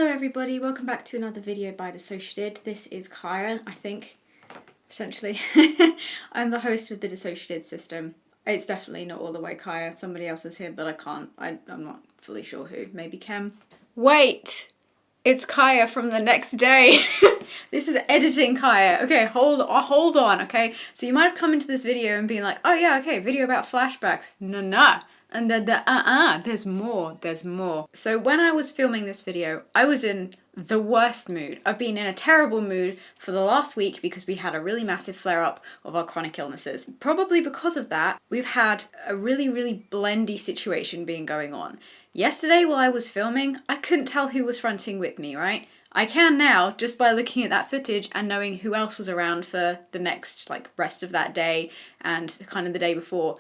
everybody, welcome back to another video by DissociaDID. This is Kaya, I think, potentially. I'm the host of the DissociaDID system. It's definitely not all the way Kaya, somebody else is here, but I'm not fully sure who, maybe Kem. Wait! It's Kaya from the next day. This is editing Kaya. Okay, hold on, okay? So you might have come into this video and been like, oh yeah, okay, video about flashbacks. No. And then there's more. So when I was filming this video, I was in the worst mood. I've been in a terrible mood for the last week because we had a really massive flare-up of our chronic illnesses. Probably because of that, we've had a really blendy situation being going on. Yesterday while I was filming, I couldn't tell who was fronting with me, right? I can now, just by looking at that footage and knowing who else was around for the next, rest of that day and kind of the day before.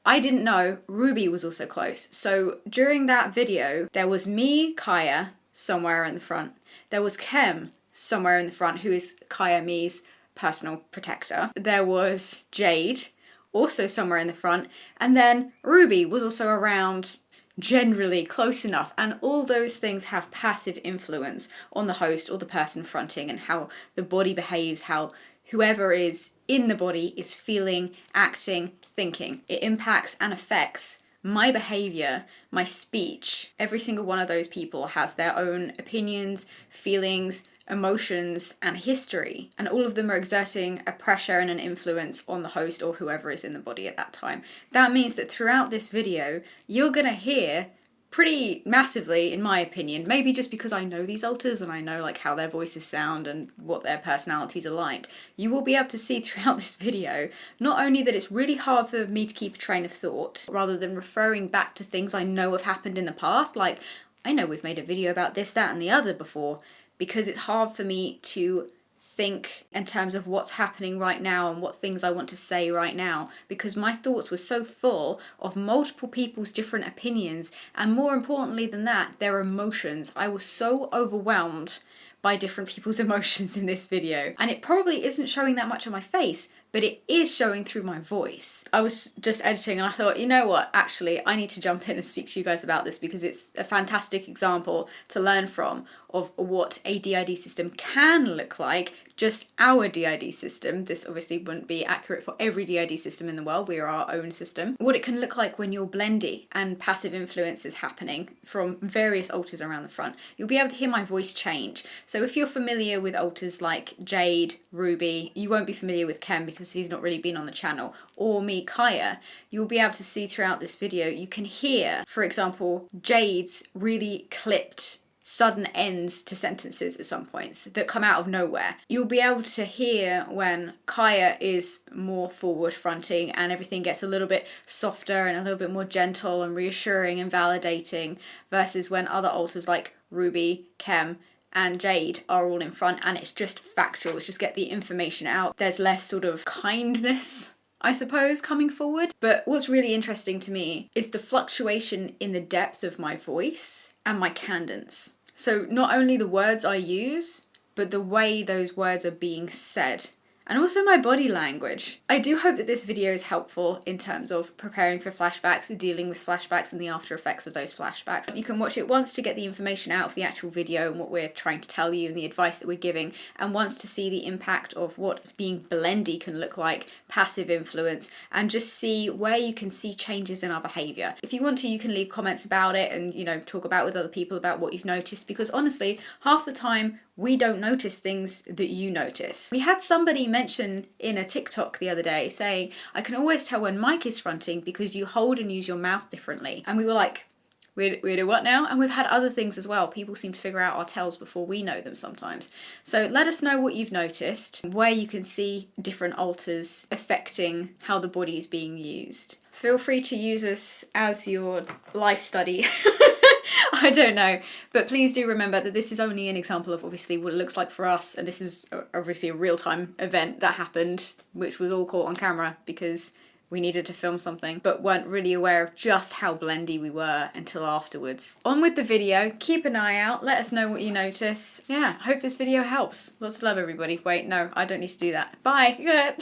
I didn't know Ruby was also close. So during that video, there was me, Kaya, somewhere in the front. There was Kem, somewhere in the front, who is Kaya, me's personal protector. There was Jade, also somewhere in the front. And then Ruby was also around, generally close enough. And all those things have passive influence on the host or the person fronting and how the body behaves, how whoever is in the body is feeling, acting, thinking. It impacts and affects my behavior, my speech. Every single one of those people has their own opinions, feelings, emotions, and history. And all of them are exerting a pressure and an influence on the host or whoever is in the body at that time. That means that throughout this video, you're gonna hear pretty massively, in my opinion, maybe just because I know these alters and I know how their voices sound and what their personalities are like, you will be able to see throughout this video, not only that it's really hard for me to keep a train of thought, rather than referring back to things I know have happened in the past, like, I know we've made a video about this, that, and the other before, because it's hard for me to think in terms of what's happening right now and what things I want to say right now, because my thoughts were so full of multiple people's different opinions, and more importantly than that, their emotions. I was so overwhelmed by different people's emotions in this video, and it probably isn't showing that much on my face, but it is showing through my voice. I was just editing and I thought, you know what, actually, I need to jump in and speak to you guys about this because it's a fantastic example to learn from of what a DID system can look like, just our DID system. This obviously wouldn't be accurate for every DID system in the world, we are our own system. What it can look like when you're blendy and passive influence is happening from various alters around the front. You'll be able to hear my voice change. So if you're familiar with alters like Jade, Ruby, you won't be familiar with Kem because he's not really been on the channel, or me, Kaya, you'll be able to see throughout this video, you can hear, for example, Jade's really clipped sudden ends to sentences at some points that come out of nowhere. You'll be able to hear when Kaya is more forward fronting and everything gets a little bit softer and a little bit more gentle and reassuring and validating, versus when other alters like Ruby, Kem, and Jade are all in front and it's just factual, it's just get the information out. There's less sort of kindness, I suppose, coming forward. But what's really interesting to me is the fluctuation in the depth of my voice and my cadence. So not only the words I use, but the way those words are being said. And also my body language. I do hope that this video is helpful in terms of preparing for flashbacks, dealing with flashbacks and the after effects of those flashbacks. You can watch it once to get the information out of the actual video and what we're trying to tell you and the advice that we're giving, and once to see the impact of what being blendy can look like, passive influence, and just see where you can see changes in our behaviour. If you want to, you can leave comments about it and, talk about with other people about what you've noticed, because honestly, half the time, we don't notice things that you notice. We had somebody mention in a TikTok the other day saying, I can always tell when Mike is fronting because you hold and use your mouth differently. And we were like, we do what now? And we've had other things as well. People seem to figure out our tells before we know them sometimes. So let us know what you've noticed, where you can see different alters affecting how the body is being used. Feel free to use this as your life study. I don't know, but please do remember that this is only an example of obviously what it looks like for us, and this is obviously a real-time event that happened, which was all caught on camera because we needed to film something, but weren't really aware of just how blendy we were until afterwards. On with the video, keep an eye out, let us know what you notice. Yeah, hope this video helps. Lots of love, everybody. Wait, no, I don't need to do that. Bye!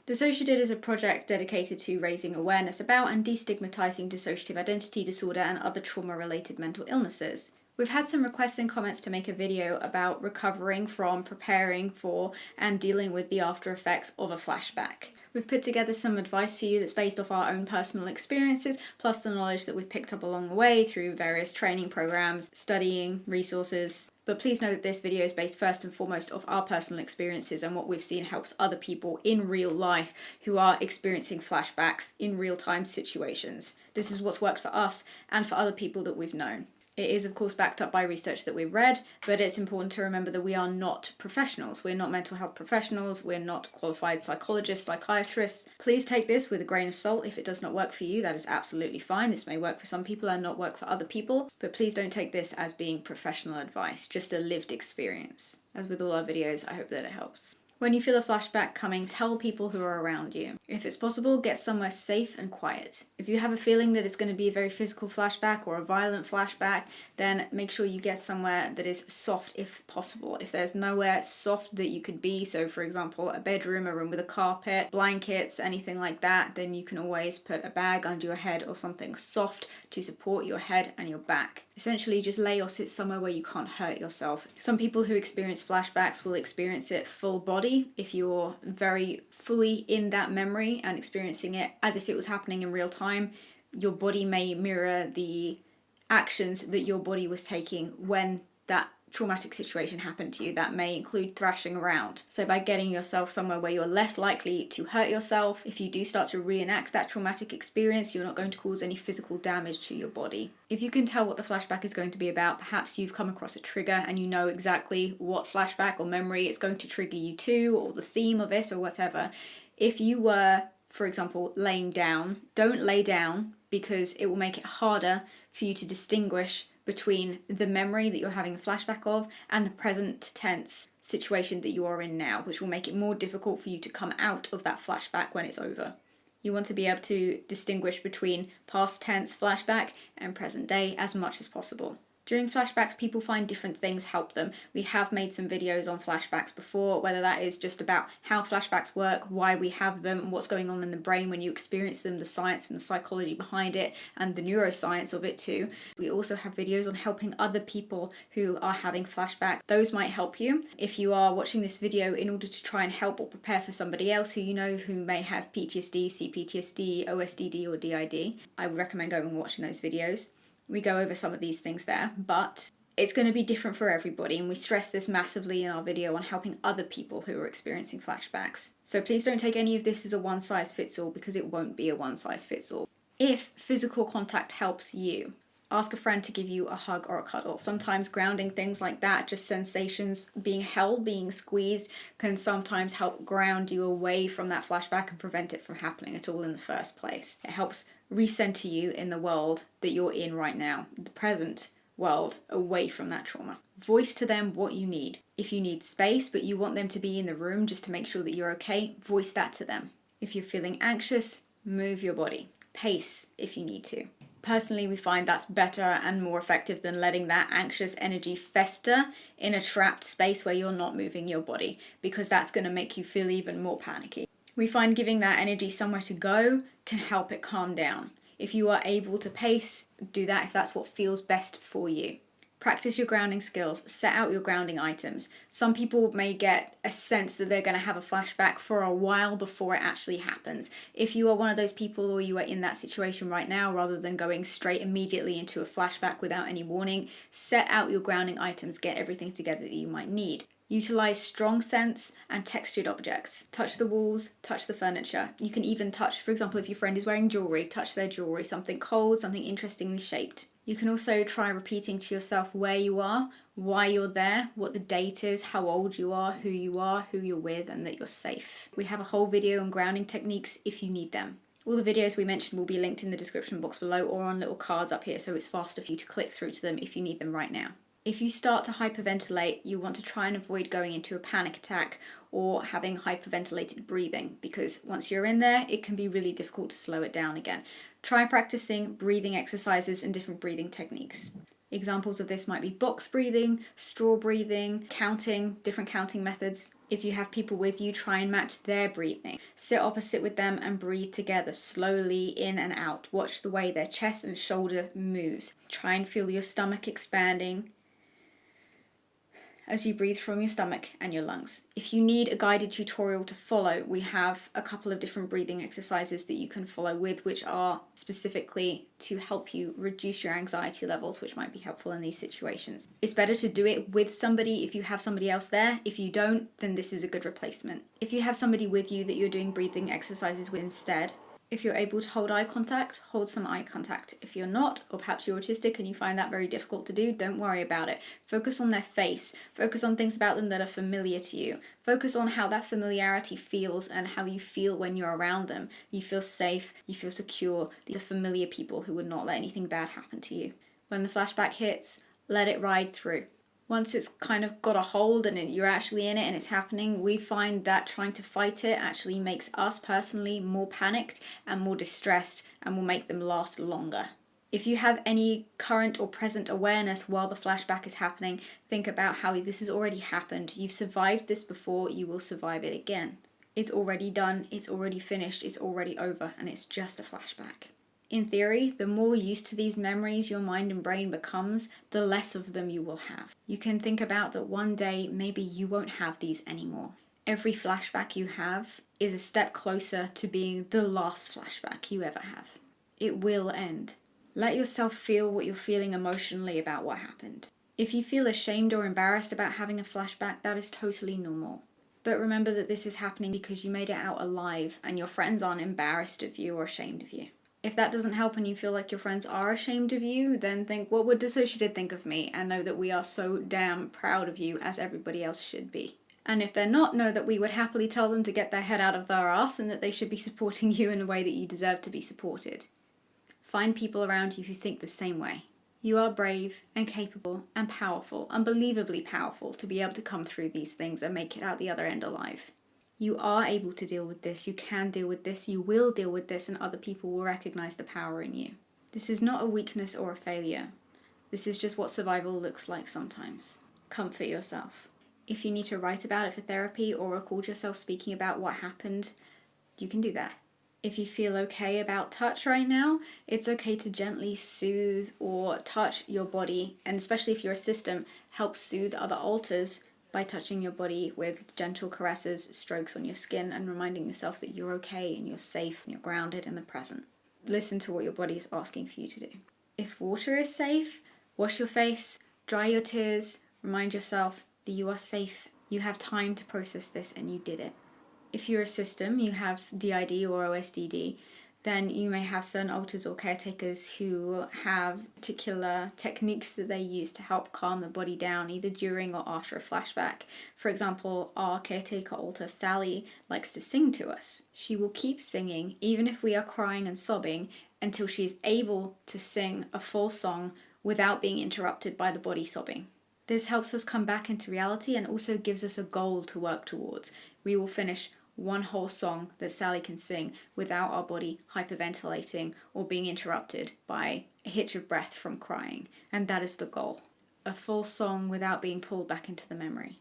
DissociaDID is a project dedicated to raising awareness about and destigmatizing dissociative identity disorder and other trauma-related mental illnesses. We've had some requests and comments to make a video about recovering from, preparing for, and dealing with the after effects of a flashback. We've put together some advice for you that's based off our own personal experiences, plus the knowledge that we've picked up along the way through various training programs, studying, resources. But please know that this video is based first and foremost off our personal experiences and what we've seen helps other people in real life who are experiencing flashbacks in real-time situations. This is what's worked for us and for other people that we've known. It is, of course, backed up by research that we've read, but it's important to remember that we are not professionals. We're not mental health professionals. We're not qualified psychologists, psychiatrists. Please take this with a grain of salt. If it does not work for you, that is absolutely fine. This may work for some people and not work for other people, but please don't take this as being professional advice, just a lived experience. As with all our videos, I hope that it helps. When you feel a flashback coming, tell people who are around you. If it's possible, get somewhere safe and quiet. If you have a feeling that it's going to be a very physical flashback or a violent flashback, then make sure you get somewhere that is soft if possible. If there's nowhere soft that you could be, so for example, a bedroom, a room with a carpet, blankets, anything like that, then you can always put a bag under your head or something soft to support your head and your back. Essentially, just lay or sit somewhere where you can't hurt yourself. Some people who experience flashbacks will experience it full body. If you're very fully in that memory and experiencing it as if it was happening in real time, your body may mirror the actions that your body was taking when that traumatic situation happened to you. That may include thrashing around. So by getting yourself somewhere where you're less likely to hurt yourself, if you do start to reenact that traumatic experience, you're not going to cause any physical damage to your body. If you can tell what the flashback is going to be about, perhaps you've come across a trigger and you know exactly what flashback or memory it's going to trigger you to, or the theme of it or whatever. If you were, for example, laying down, don't lay down because it will make it harder for you to distinguish between the memory that you're having a flashback of and the present tense situation that you are in now, which will make it more difficult for you to come out of that flashback when it's over. You want to be able to distinguish between past tense flashback and present day as much as possible. During flashbacks, people find different things help them. We have made some videos on flashbacks before, whether that is just about how flashbacks work, why we have them, and what's going on in the brain when you experience them, the science and the psychology behind it, and the neuroscience of it too. We also have videos on helping other people who are having flashbacks. Those might help you. If you are watching this video in order to try and help or prepare for somebody else who you know who may have PTSD, CPTSD, OSDD or DID, I would recommend going and watching those videos. We go over some of these things there, but it's going to be different for everybody, and we stress this massively in our video on helping other people who are experiencing flashbacks. So please don't take any of this as a one-size-fits-all, because it won't be a one-size-fits-all. If physical contact helps you, ask a friend to give you a hug or a cuddle. Sometimes grounding things like that, just sensations, being held, being squeezed, can sometimes help ground you away from that flashback and prevent it from happening at all in the first place. It helps recenter you in the world that you're in right now, the present world, away from that trauma. Voice to them what you need. If you need space but you want them to be in the room just to make sure that you're okay, voice that to them. If you're feeling anxious, move your body. Pace if you need to. Personally, we find that's better and more effective than letting that anxious energy fester in a trapped space where you're not moving your body, because that's going to make you feel even more panicky. We find giving that energy somewhere to go can help it calm down. If you are able to pace, do that if that's what feels best for you. Practice your grounding skills, set out your grounding items. Some people may get a sense that they're going to have a flashback for a while before it actually happens. If you are one of those people, or you are in that situation right now, rather than going straight immediately into a flashback without any warning, set out your grounding items, get everything together that you might need. Utilize strong scents and textured objects. Touch the walls, touch the furniture. You can even touch, for example, if your friend is wearing jewelry, touch their jewelry, something cold, something interestingly shaped. You can also try repeating to yourself where you are, why you're there, what the date is, how old you are, who you're with, and that you're safe. We have a whole video on grounding techniques if you need them. All the videos we mentioned will be linked in the description box below or on little cards up here, so it's faster for you to click through to them if you need them right now. If you start to hyperventilate, you want to try and avoid going into a panic attack or having hyperventilated breathing, because once you're in there, it can be really difficult to slow it down again. Try practicing breathing exercises and different breathing techniques. Examples of this might be box breathing, straw breathing, counting, different counting methods. If you have people with you, try and match their breathing. Sit opposite with them and breathe together, slowly in and out. Watch the way their chest and shoulder moves. Try and feel your stomach expanding, as you breathe from your stomach and your lungs. If you need a guided tutorial to follow, we have a couple of different breathing exercises that you can follow with, which are specifically to help you reduce your anxiety levels, which might be helpful in these situations. It's better to do it with somebody if you have somebody else there. If you don't, then this is a good replacement. If you have somebody with you that you're doing breathing exercises with instead, if you're able to hold eye contact, hold some eye contact. If you're not, or perhaps you're autistic and you find that very difficult to do, don't worry about it. Focus on their face. Focus on things about them that are familiar to you. Focus on how that familiarity feels and how you feel when you're around them. You feel safe, you feel secure. These are familiar people who would not let anything bad happen to you. When the flashback hits, let it ride through. Once it's kind of got a hold and you're actually in it and it's happening, we find that trying to fight it actually makes us personally more panicked and more distressed and will make them last longer. If you have any current or present awareness while the flashback is happening, think about how this has already happened. You've survived this before, you will survive it again. It's already done, it's already finished, it's already over, and it's just a flashback. In theory, the more used to these memories your mind and brain becomes, the less of them you will have. You can think about that one day maybe you won't have these anymore. Every flashback you have is a step closer to being the last flashback you ever have. It will end. Let yourself feel what you're feeling emotionally about what happened. If you feel ashamed or embarrassed about having a flashback, that is totally normal. But remember that this is happening because you made it out alive and your friends aren't embarrassed of you or ashamed of you. If that doesn't help and you feel like your friends are ashamed of you, then think, what would DissociaDID think of me? And know that we are so damn proud of you, as everybody else should be. And if they're not, know that we would happily tell them to get their head out of their ass and that they should be supporting you in a way that you deserve to be supported. Find people around you who think the same way. You are brave and capable and powerful, unbelievably powerful, to be able to come through these things and make it out the other end alive. You are able to deal with this, you can deal with this, you will deal with this, and other people will recognize the power in you. This is not a weakness or a failure. This is just what survival looks like sometimes. Comfort yourself. If you need to write about it for therapy or record yourself speaking about what happened, you can do that. If you feel okay about touch right now, it's okay to gently soothe or touch your body, and especially if you're a system, help soothe other alters by touching your body with gentle caresses, strokes on your skin, and reminding yourself that you're okay and you're safe and you're grounded in the present. Listen to what your body is asking for you to do. If water is safe, wash your face, dry your tears, remind yourself that you are safe, you have time to process this, and you did it. If you're a system, you have DID or OSDD, then you may have certain alters or caretakers who have particular techniques that they use to help calm the body down, either during or after a flashback. For example, our caretaker alter, Sally, likes to sing to us. She will keep singing, even if we are crying and sobbing, until she is able to sing a full song without being interrupted by the body sobbing. This helps us come back into reality and also gives us a goal to work towards. We will finish one whole song that Sally can sing without our body hyperventilating or being interrupted by a hitch of breath from crying. And that is the goal. A full song without being pulled back into the memory.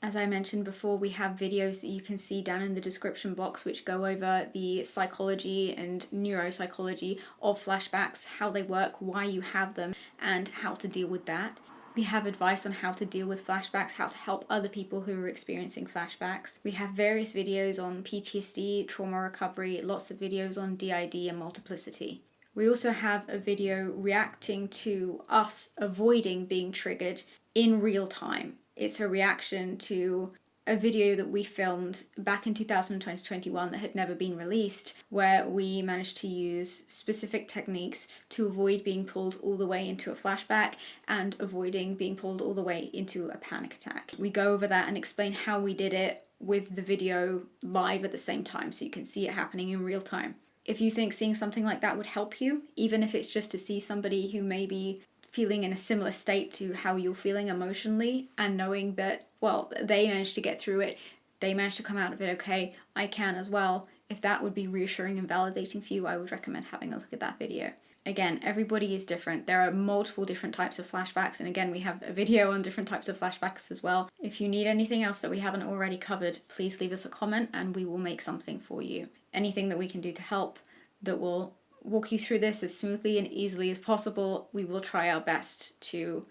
As I mentioned before, we have videos that you can see down in the description box which go over the psychology and neuropsychology of flashbacks, how they work, why you have them, and how to deal with that. We have advice on how to deal with flashbacks, how to help other people who are experiencing flashbacks. We have various videos on PTSD, trauma recovery, lots of videos on DID and multiplicity. We also have a video reacting to us avoiding being triggered in real time. It's a reaction to a video that we filmed back in 2021 that had never been released, where we managed to use specific techniques to avoid being pulled all the way into a flashback and avoiding being pulled all the way into a panic attack. We go over that and explain how we did it with the video live at the same time, so you can see it happening in real time. If you think seeing something like that would help you, even if it's just to see somebody who may be feeling in a similar state to how you're feeling emotionally, and knowing that, well, they managed to get through it, they managed to come out of it okay, I can as well. If that would be reassuring and validating for you, I would recommend having a look at that video. Again, everybody is different. There are multiple different types of flashbacks, and again, we have a video on different types of flashbacks as well. If you need anything else that we haven't already covered, please leave us a comment and we will make something for you. Anything that we can do to help that will walk you through this as smoothly and easily as possible, we will try our best to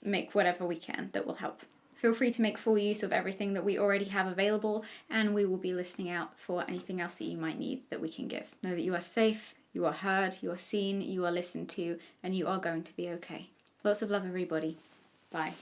make whatever we can that will help. Feel free to make full use of everything that we already have available, and we will be listening out for anything else that you might need that we can give. Know that you are safe, you are heard, you are seen, you are listened to, and you are going to be okay. Lots of love, everybody. Bye.